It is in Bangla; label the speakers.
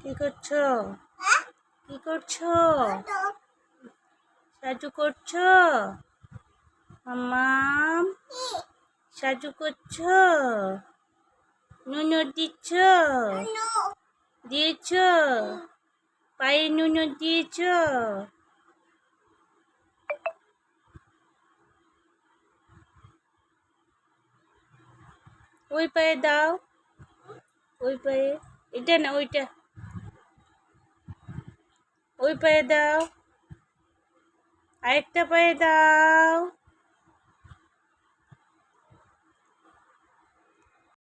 Speaker 1: কি করছো? কি করছো? সাজু করছো? মাম্মাম সাজু করছো? নুনু দিচ্ছ? দিয়েছ? পায়ে নুনু দিয়েছ? ওই পায়ে দাও, ওই পায়ে, এটা না ওইটা, ওই পায়ে দাও, আরেকটা পায়ে দাও।